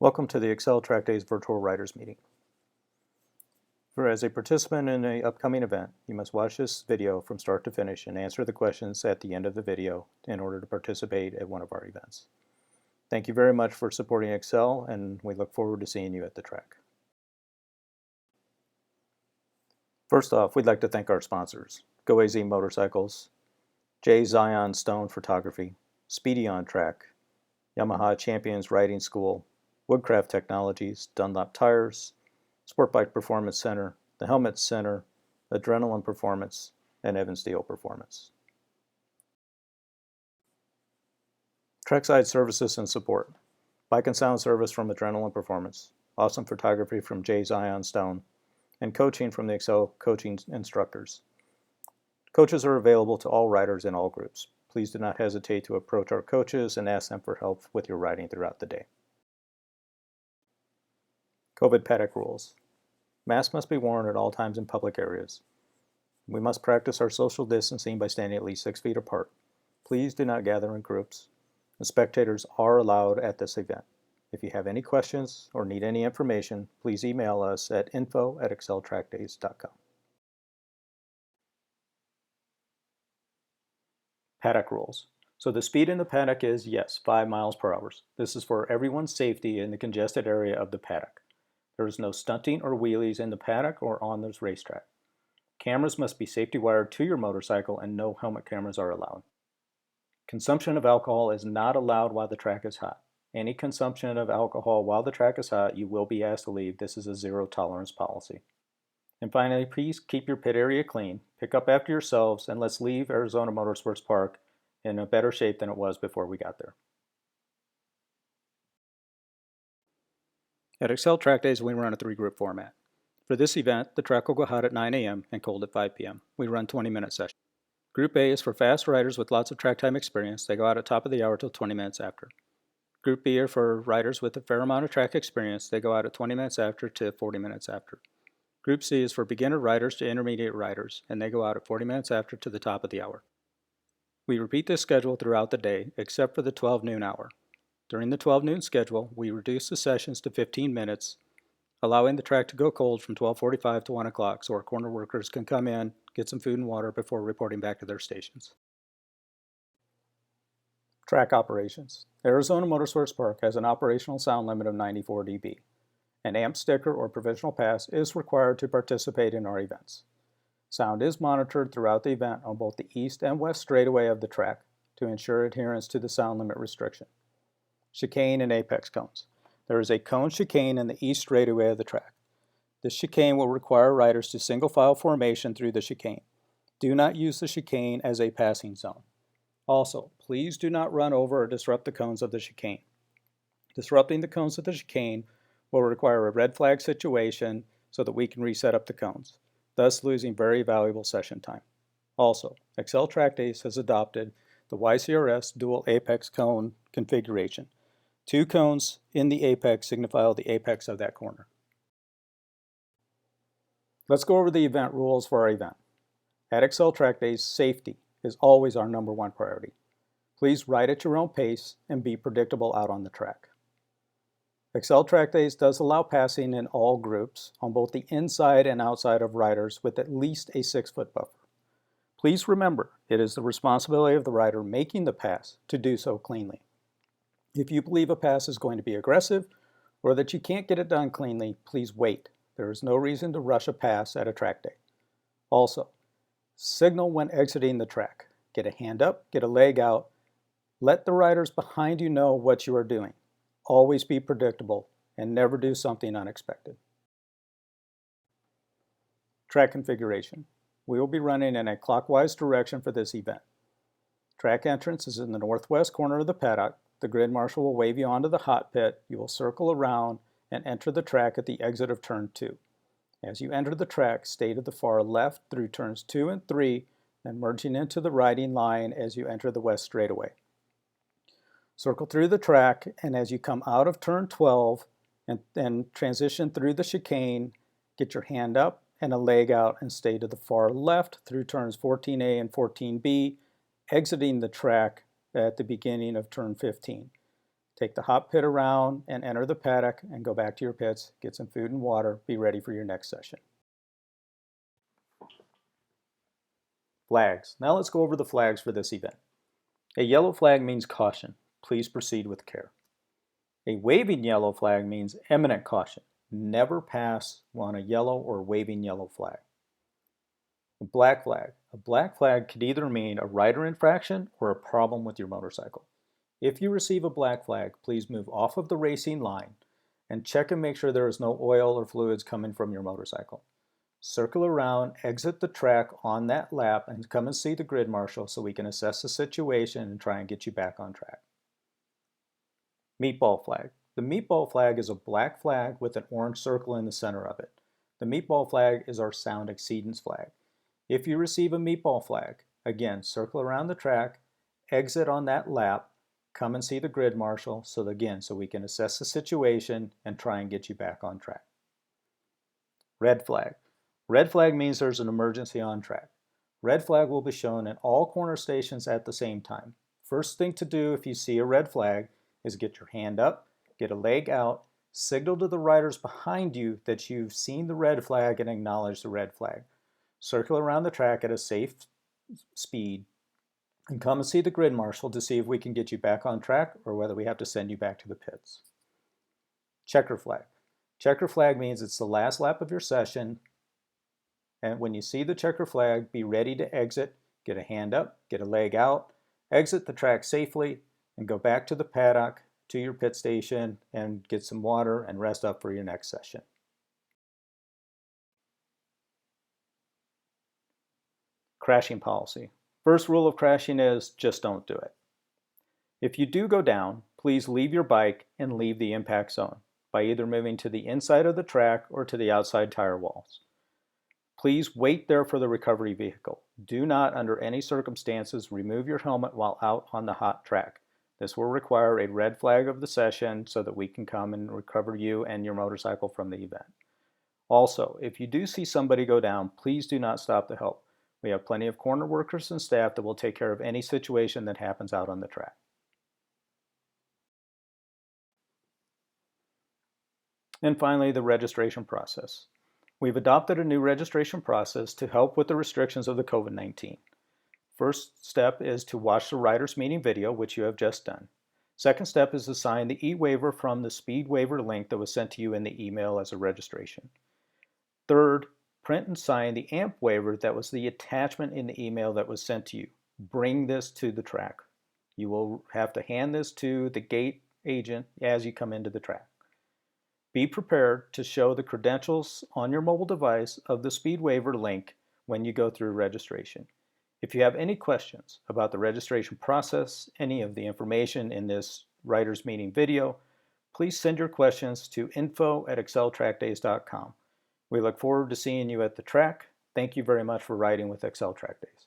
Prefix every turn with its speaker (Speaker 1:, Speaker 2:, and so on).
Speaker 1: Welcome to the Xcel Track Days Virtual Writers Meeting. As a participant in an upcoming event, you must watch this video from start to finish and answer the questions at the end of the video in order to participate at one of our events. Thank you very much for supporting Xcel, and we look forward to seeing you at the track. First off, we'd like to thank our sponsors: GoAZ Motorcycles, J. Zion Stone Photography, Speedy on Track, Yamaha Champions Riding School, Woodcraft Technologies, Dunlop Tires, Sport Bike Performance Center, the Helmet Center, Adrenaline Performance, and Evan Steel Performance. Trackside services and support: bike and sound service from Adrenaline Performance, awesome photography from J. Zion Stone, and coaching from the Xcel coaching instructors. Coaches are available to all riders in all groups. Please do not hesitate to approach our coaches and ask them for help with your riding throughout the day. COVID paddock rules. Masks must be worn at all times in public areas. We must practice our social distancing by standing at least 6 feet apart. Please do not gather in groups. And spectators are allowed at this event. If you have any questions or need any information, please email us at info@xceltrackdays.com. Paddock rules. So the speed in the paddock is, yes, 5 miles per hour. This is for everyone's safety in the congested area of the paddock. There is no stunting or wheelies in the paddock or on this racetrack. Cameras must be safety wired to your motorcycle, and no helmet cameras are allowed. Consumption of alcohol is not allowed while the track is hot. Any consumption of alcohol while the track is hot, you will be asked to leave. This is a zero tolerance policy. And finally, please keep your pit area clean, pick up after yourselves, and let's leave Arizona Motorsports Park in a better shape than it was before we got there. At Xcel Track Days, we run a 3-group format. For this event, the track will go hot at 9 a.m. and cold at 5 p.m. We run 20-minute sessions. Group A is for fast riders with lots of track time experience. They go out at top of the hour till 20 minutes after. Group B are for riders with a fair amount of track experience. They go out at 20 minutes after to 40 minutes after. Group C is for beginner riders to intermediate riders, and they go out at 40 minutes after to the top of the hour. We repeat this schedule throughout the day, except for the 12 noon hour. During the 12 noon schedule, we reduce the sessions to 15 minutes, allowing the track to go cold from 12:45 to 1 o'clock so our corner workers can come in, get some food and water before reporting back to their stations. Track operations. Arizona Motorsports Park has an operational sound limit of 94 dB. An AMP sticker or provisional pass is required to participate in our events. Sound is monitored throughout the event on both the east and west straightaway of the track to ensure adherence to the sound limit restriction. Chicane and apex cones. There is a cone chicane in the east straightaway of the track. This chicane will require riders to single file formation through the chicane. Do not use the chicane as a passing zone. Also, please do not run over or disrupt the cones of the chicane. Disrupting the cones of the chicane will require a red flag situation so that we can reset up the cones, thus losing very valuable session time. Also, Xcel Track Days has adopted the YCRS dual apex cone configuration. 2 cones in the apex signify the apex of that corner. Let's go over the event rules for our event. At Xcel Track Days, safety is always our #1 priority. Please ride at your own pace and be predictable out on the track. Xcel Track Days does allow passing in all groups on both the inside and outside of riders with at least a 6-foot buffer. Please remember, it is the responsibility of the rider making the pass to do so cleanly. If you believe a pass is going to be aggressive or that you can't get it done cleanly, please wait. There is no reason to rush a pass at a track day. Also, signal when exiting the track. Get a hand up, get a leg out. Let the riders behind you know what you are doing. Always be predictable and never do something unexpected. Track configuration. We will be running in a clockwise direction for this event. Track entrance is in the northwest corner of the paddock. The grid marshal will wave you onto the hot pit. You will circle around and enter the track at the exit of turn 2. As you enter the track, stay to the far left through turns 2 and 3, then merging into the riding line as you enter the west straightaway. Circle through the track, and as you come out of turn 12 and transition through the chicane, get your hand up and a leg out and stay to the far left through turns 14A and 14B, exiting the track at the beginning of turn 15. Take the hot pit around and enter the paddock and go back to your pits, get some food and water, be ready for your next session. Flags. Now let's go over the flags for this event. A yellow flag means caution. Please proceed with care. A waving yellow flag means imminent caution. Never pass on a yellow or waving yellow flag. A black flag. A black flag could either mean a rider infraction or a problem with your motorcycle. If you receive a black flag, please move off of the racing line and check and make sure there is no oil or fluids coming from your motorcycle. Circle around, exit the track on that lap, and come and see the grid marshal so we can assess the situation and try and get you back on track. Meatball flag. The meatball flag is a black flag with an orange circle in the center of it. The meatball flag is our sound exceedance flag. If you receive a meatball flag, again, circle around the track, exit on that lap, come and see the grid marshal so we can assess the situation and try and get you back on track. Red flag. Red flag means there's an emergency on track. Red flag will be shown in all corner stations at the same time. First thing to do if you see a red flag is get your hand up, get a leg out, signal to the riders behind you that you've seen the red flag and acknowledge the red flag. Circle around the track at a safe speed and come and see the grid marshal to see if we can get you back on track or whether we have to send you back to the pits. Checker flag. Checker flag means it's the last lap of your session, and when you see the checker flag, be ready to exit, get a hand up, get a leg out, exit the track safely, and go back to the paddock, to your pit station, and get some water and rest up for your next session. Crashing policy. First rule of crashing is just don't do it. If you do go down, please leave your bike and leave the impact zone by either moving to the inside of the track or to the outside tire walls. Please wait there for the recovery vehicle. Do not, under any circumstances, remove your helmet while out on the hot track. This will require a red flag of the session so that we can come and recover you and your motorcycle from the event. Also, if you do see somebody go down, please do not stop to help. We have plenty of corner workers and staff that will take care of any situation that happens out on the track. And finally, the registration process. We've adopted a new registration process to help with the restrictions of the COVID-19. First step is to watch the riders meeting video, which you have just done. Second step is to sign the e-waiver from the speed waiver link that was sent to you in the email as a registration. Third, print and sign the AMP waiver that was the attachment in the email that was sent to you. Bring this to the track. You will have to hand this to the gate agent as you come into the track. Be prepared to show the credentials on your mobile device of the speed waiver link when you go through registration. If you have any questions about the registration process, any of the information in this writers meeting video, please send your questions to info@xceltrackdays.com. We look forward to seeing you at the track. Thank you very much for riding with Xcel Track Days.